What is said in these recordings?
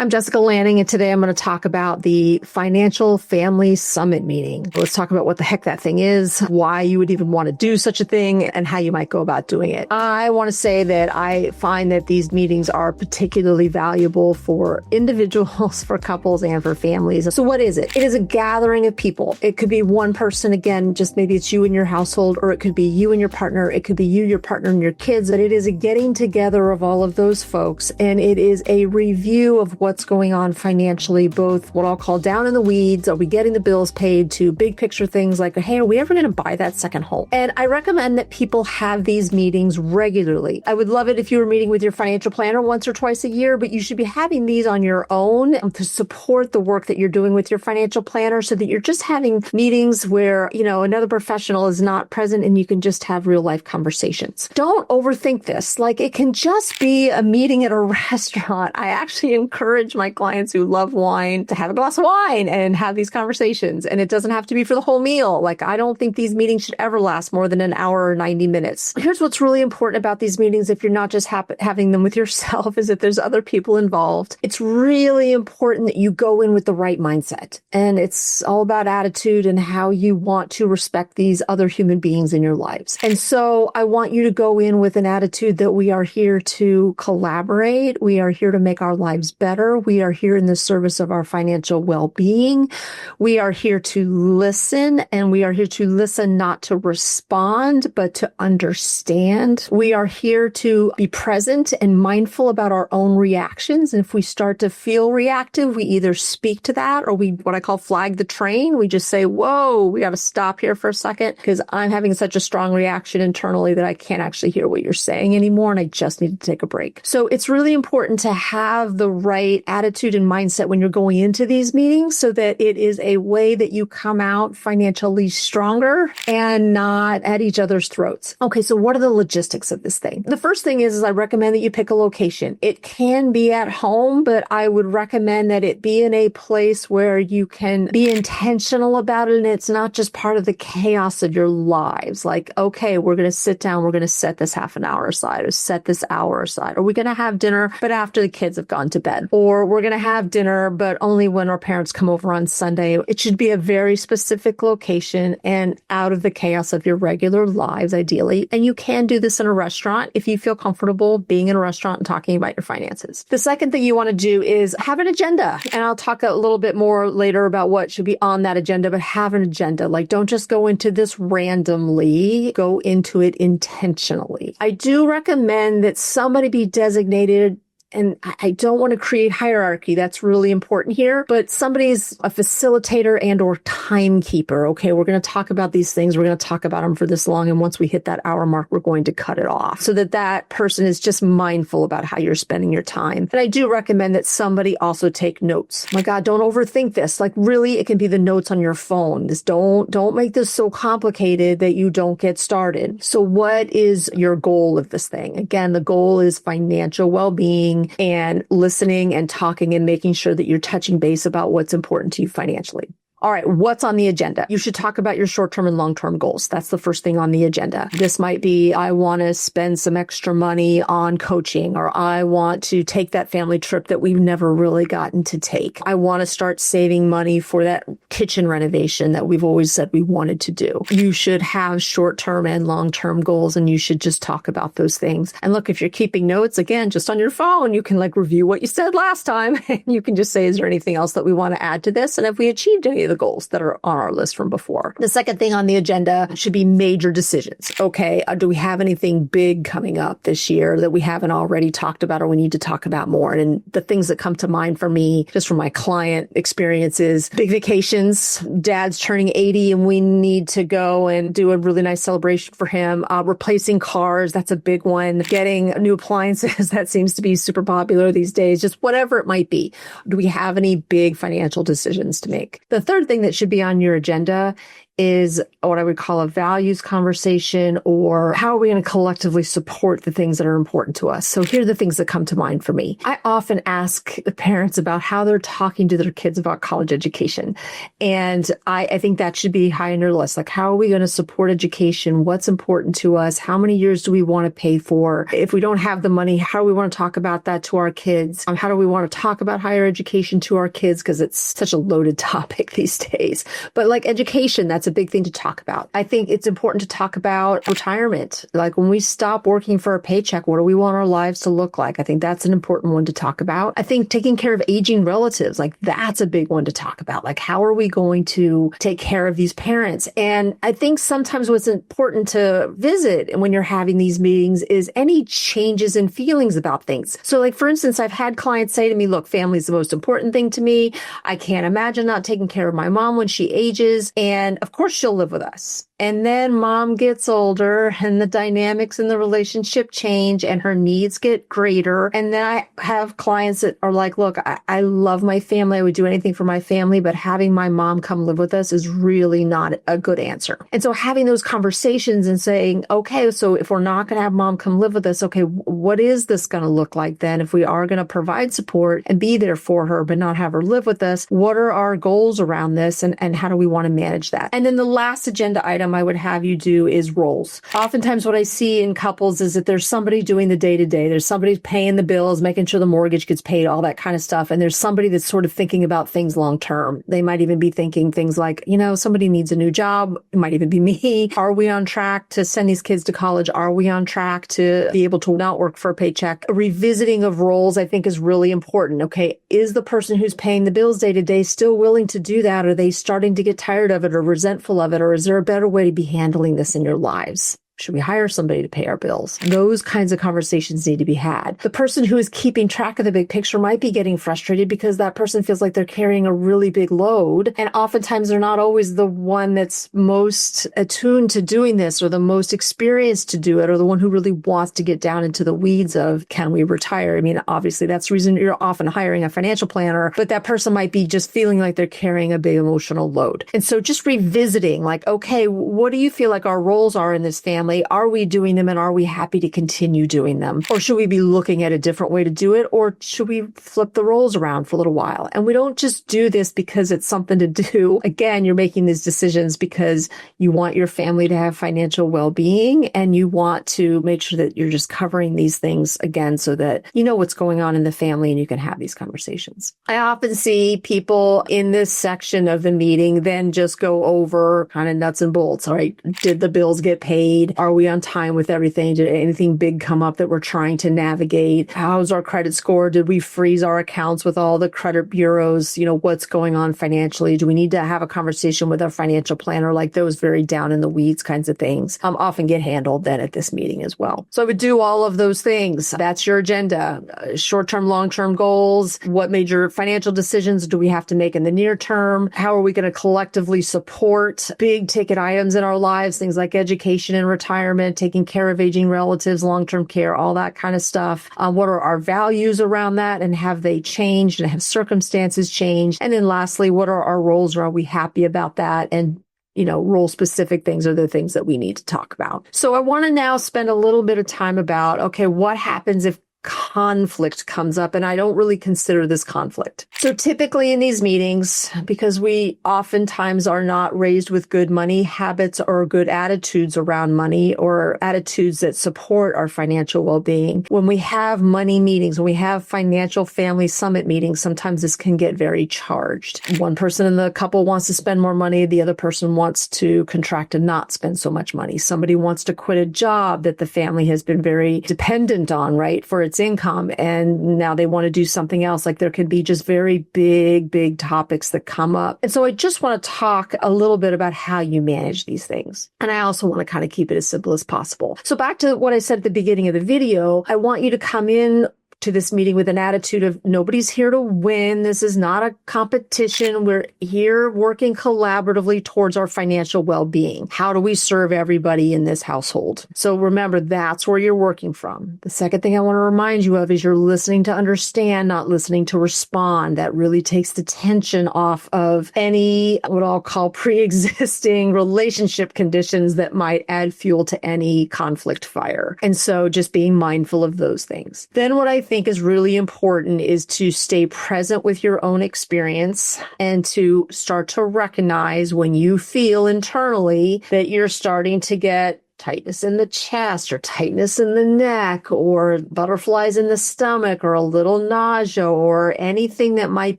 I'm Jessica Lanning, and today I'm going to talk about the Financial Family Summit meeting. Let's talk about what the heck that thing is, why you would even want to do such a thing, and how you might go about doing it. I want to say that I find that these meetings are particularly valuable for individuals, for couples, and for families. So what is it? It is a gathering of people. It could be one person, again, just maybe it's you and your household, or it could be you and your partner. It could be you, your partner, and your kids. But it is a getting together of all of those folks, and it is a review of what's going on financially, both what I'll call down in the weeds, are we getting the bills paid, to big picture things like, hey, are we ever going to buy that second home? And I recommend that people have these meetings regularly. I would love it if you were meeting with your financial planner once or twice a year, but you should be having these on your own to support the work that you're doing with your financial planner, so that you're just having meetings where, another professional is not present and you can just have real life conversations. Don't overthink this. Like, it can just be a meeting at a restaurant. I actually encourage my clients who love wine to have a glass of wine and have these conversations. And it doesn't have to be for the whole meal. Like, I don't think these meetings should ever last more than an hour or 90 minutes. Here's what's really important about these meetings, if you're not just having them with yourself, is that there's other people involved. It's really important that you go in with the right mindset. And it's all about attitude and how you want to respect these other human beings in your lives. And so I want you to go in with an attitude that we are here to collaborate. We are here to make our lives better. We are here in the service of our financial well-being. We are here to listen, and we are here to listen not to respond, but to understand. We are here to be present and mindful about our own reactions. And if we start to feel reactive, we either speak to that, or we, what I call, flag the train. We just say, whoa, we got to stop here for a second, because I'm having such a strong reaction internally that I can't actually hear what you're saying anymore, and I just need to take a break. So it's really important to have the right attitude and mindset when you're going into these meetings, so that it is a way that you come out financially stronger and not at each other's throats. Okay, so what are the logistics of this thing? The first thing is I recommend that you pick a location. It can be at home, but I would recommend that it be in a place where you can be intentional about it, and it's not just part of the chaos of your lives. Like, okay, we're going to sit down, we're going to set this half an hour aside, or set this hour aside. Are we going to have dinner, but after the kids have gone to bed? Or we're going to have dinner, but only when our parents come over on Sunday. It should be a very specific location and out of the chaos of your regular lives, ideally. And you can do this in a restaurant if you feel comfortable being in a restaurant and talking about your finances. The second thing you want to do is have an agenda. And I'll talk a little bit more later about what should be on that agenda, but have an agenda. Like, don't just go into this randomly, go into it intentionally. I do recommend that somebody be designated, and I don't want to create hierarchy. That's really important here. But somebody's a facilitator and or timekeeper. Okay, we're going to talk about these things. We're going to talk about them for this long. And once we hit that hour mark, we're going to cut it off, so that that person is just mindful about how you're spending your time. And I do recommend that somebody also take notes. My God, don't overthink this. Like, really, it can be the notes on your phone. Don't make this so complicated that you don't get started. So what is your goal of this thing? Again, the goal is financial well-being, and listening and talking and making sure that you're touching base about what's important to you financially. All right, what's on the agenda? You should talk about your short-term and long-term goals. That's the first thing on the agenda. This might be, I want to spend some extra money on coaching, or I want to take that family trip that we've never really gotten to take. I want to start saving money for that kitchen renovation that we've always said we wanted to do. You should have short-term and long-term goals, and you should just talk about those things. And look, if you're keeping notes, again, just on your phone, you can review what you said last time, and you can just say, is there anything else that we want to add to this? And if we achieved any of the goals that are on our list from before. The second thing on the agenda should be major decisions. Okay, do we have anything big coming up this year that we haven't already talked about, or we need to talk about more? And the things that come to mind for me, just from my client experiences, big vacations, dad's turning 80 and we need to go and do a really nice celebration for him. Replacing cars, that's a big one. Getting new appliances, that seems to be super popular these days. Just whatever it might be. Do we have any big financial decisions to make? The third thing that should be on your agenda is what I would call a values conversation, or how are we going to collectively support the things that are important to us? So here are the things that come to mind for me. I often ask the parents about how they're talking to their kids about college education. And I think that should be high on your list. Like, how are we going to support education? What's important to us? How many years do we want to pay for? If we don't have the money, how do we want to talk about that to our kids? How do we want to talk about higher education to our kids? Because it's such a loaded topic these days. But like education, that's a big thing to talk about. I think it's important to talk about retirement. Like when we stop working for a paycheck, what do we want our lives to look like? I think that's an important one to talk about. I think taking care of aging relatives, like that's a big one to talk about. Like, how are we going to take care of these parents? And I think sometimes what's important to visit when you're having these meetings is any changes in feelings about things. So like, for instance, I've had clients say to me, look, family is the most important thing to me. I can't imagine not taking care of my mom when she ages. And of course, she'll live with us. And then mom gets older and the dynamics in the relationship change and her needs get greater. And then I have clients that are like, look, I love my family. I would do anything for my family, but having my mom come live with us is really not a good answer. And so having those conversations and saying, okay, so if we're not going to have mom come live with us, okay, what is this going to look like then? If we are going to provide support and be there for her, but not have her live with us, what are our goals around this? And how do we want to manage that? And then the last agenda item I would have you do is roles. Oftentimes what I see in couples is that there's somebody doing the day-to-day. There's somebody paying the bills, making sure the mortgage gets paid, all that kind of stuff. And there's somebody that's sort of thinking about things long-term. They might even be thinking things like, somebody needs a new job. It might even be me. Are we on track to send these kids to college? Are we on track to be able to not work for a paycheck? A revisiting of roles, I think, is really important. Okay, is the person who's paying the bills day-to-day still willing to do that? Are they starting to get tired of it or resentful of it? Or is there a better way to be handling this in your lives? Should we hire somebody to pay our bills? Those kinds of conversations need to be had. The person who is keeping track of the big picture might be getting frustrated because that person feels like they're carrying a really big load. And oftentimes they're not always the one that's most attuned to doing this or the most experienced to do it or the one who really wants to get down into the weeds of, can we retire? I mean, obviously that's the reason you're often hiring a financial planner, but that person might be just feeling like they're carrying a big emotional load. And so just revisiting like, okay, what do you feel like our roles are in this family? Are we doing them and are we happy to continue doing them? Or should we be looking at a different way to do it? Or should we flip the roles around for a little while? And we don't just do this because it's something to do. Again, you're making these decisions because you want your family to have financial well-being and you want to make sure that you're just covering these things again so that you know what's going on in the family and you can have these conversations. I often see people in this section of the meeting then just go over kind of nuts and bolts. All right, did the bills get paid? Are we on time with everything? Did anything big come up that we're trying to navigate? How's our credit score? Did we freeze our accounts with all the credit bureaus? What's going on financially? Do we need to have a conversation with our financial planner? Like those very down in the weeds kinds of things often get handled then at this meeting as well. So I would do all of those things. That's your agenda. Short-term, long-term goals. What major financial decisions do we have to make in the near term? How are we going to collectively support big ticket items in our lives? Things like education and retirement, taking care of aging relatives, long-term care, all that kind of stuff. What are our values around that and have they changed and have circumstances changed? And then lastly, what are our roles? Are we happy about that? And role specific things are the things that we need to talk about. So I want to now spend a little bit of time about, okay, what happens if conflict comes up, and I don't really consider this conflict. So typically in these meetings, because we oftentimes are not raised with good money habits or good attitudes around money or attitudes that support our financial well-being, when we have money meetings, when we have financial family summit meetings, sometimes this can get very charged. One person in the couple wants to spend more money. The other person wants to contract and not spend so much money. Somebody wants to quit a job that the family has been very dependent on, right, for its income, and now they want to do something else. Like there could be just very big topics that come up. And so I just want to talk a little bit about how you manage these things. And I also want to kind of keep it as simple as possible. So back to what I said at the beginning of the video, I want you to come in to this meeting with an attitude of nobody's here to win. This is not a competition. We're here working collaboratively towards our financial well-being. How do we serve everybody in this household? So remember, that's where you're working from. The second thing I want to remind you of is you're listening to understand, not listening to respond. That really takes the tension off of any, what I'll call pre-existing relationship conditions that might add fuel to any conflict fire. And so just being mindful of those things. Then what I think is really important is to stay present with your own experience and to start to recognize when you feel internally that you're starting to get tightness in the chest or tightness in the neck or butterflies in the stomach or a little nausea or anything that might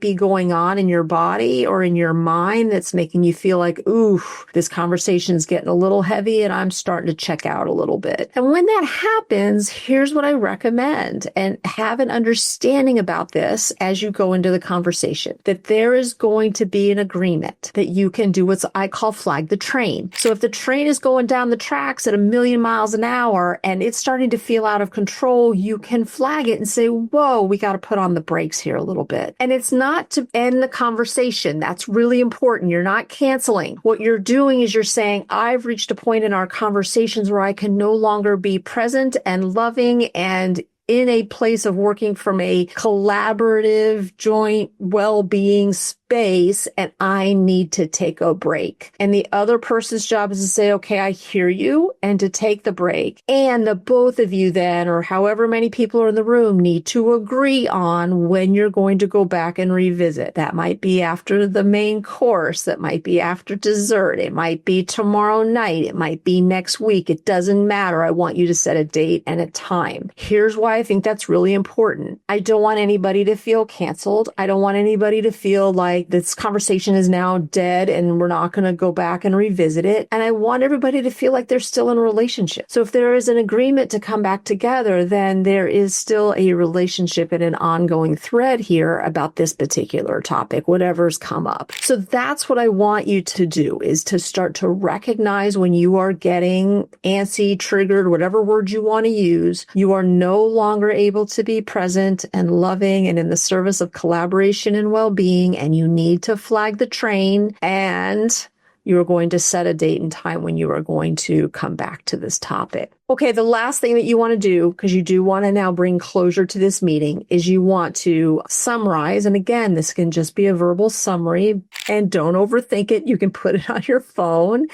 be going on in your body or in your mind that's making you feel like, ooh, this conversation's getting a little heavy and I'm starting to check out a little bit. And when that happens, here's what I recommend, and have an understanding about this as you go into the conversation, that there is going to be an agreement that you can do what I call flag the train. So if the train is going down the tracks at 1,000,000 miles an hour and it's starting to feel out of control, you can flag it and say, whoa, we got to put on the brakes here a little bit. And it's not to end the conversation. That's really important. You're not canceling. What you're doing is you're saying, I've reached a point in our conversations where I can no longer be present and loving and in a place of working from a collaborative, joint well-being space, and I need to take a break. And the other person's job is to say, okay, I hear you, and to take the break. And the both of you then, or however many people are in the room, need to agree on when you're going to go back and revisit. That might be after the main course. That might be after dessert. It might be tomorrow night. It might be next week. It doesn't matter. I want you to set a date and a time. Here's why I think that's really important. I don't want anybody to feel canceled. I don't want anybody to feel like this conversation is now dead and we're not going to go back and revisit it. And I want everybody to feel like they're still in a relationship. So if there is an agreement to come back together, then there is still a relationship and an ongoing thread here about this particular topic, whatever's come up. So that's what I want you to do, is to start to recognize when you are getting antsy, triggered, whatever word you want to use. You are no longer able to be present and loving and in the service of collaboration and well-being, and you need to flag the train, and you're going to set a date and time when you are going to come back to this topic. Okay, the last thing that you want to do, because you do want to now bring closure to this meeting, is you want to summarize. And again, this can just be a verbal summary, and don't overthink it. You can put it on your phone,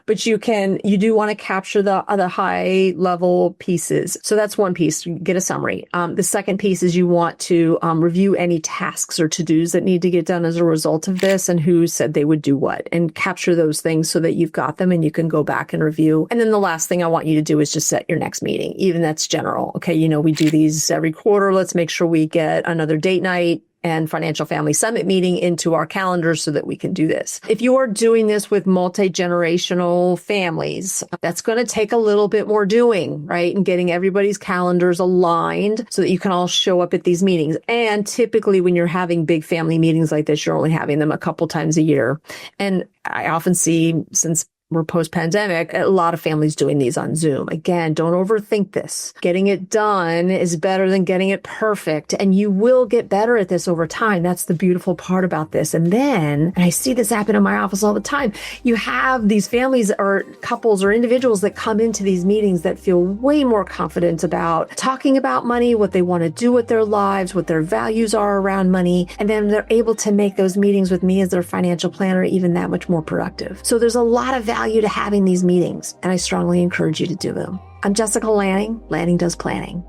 but you do want to capture the high level pieces. So that's one piece, get a summary. The second piece is you want to review any tasks or to-dos that need to get done as a result of this and who said they would do what, and capture those things so that you've got them and you can go back and review. And then the last thing I want you to do is just set your next meeting. Even that's general. Okay, we do these every quarter. Let's make sure we get another date night and Financial Family Summit meeting into our calendars so that we can do this. If you are doing this with multi-generational families, that's going to take a little bit more doing, right? And getting everybody's calendars aligned so that you can all show up at these meetings. And typically when you're having big family meetings like this, you're only having them a couple times a year. And I often see, since we're post-pandemic, a lot of families doing these on Zoom. Again, don't overthink this. Getting it done is better than getting it perfect. And you will get better at this over time. That's the beautiful part about this. And then, and I see this happen in my office all the time, you have these families or couples or individuals that come into these meetings that feel way more confident about talking about money, what they want to do with their lives, what their values are around money. And then they're able to make those meetings with me as their financial planner even that much more productive. So there's a lot of value to having these meetings, and I strongly encourage you to do them. I'm Jessica Lanning. Lanning does planning.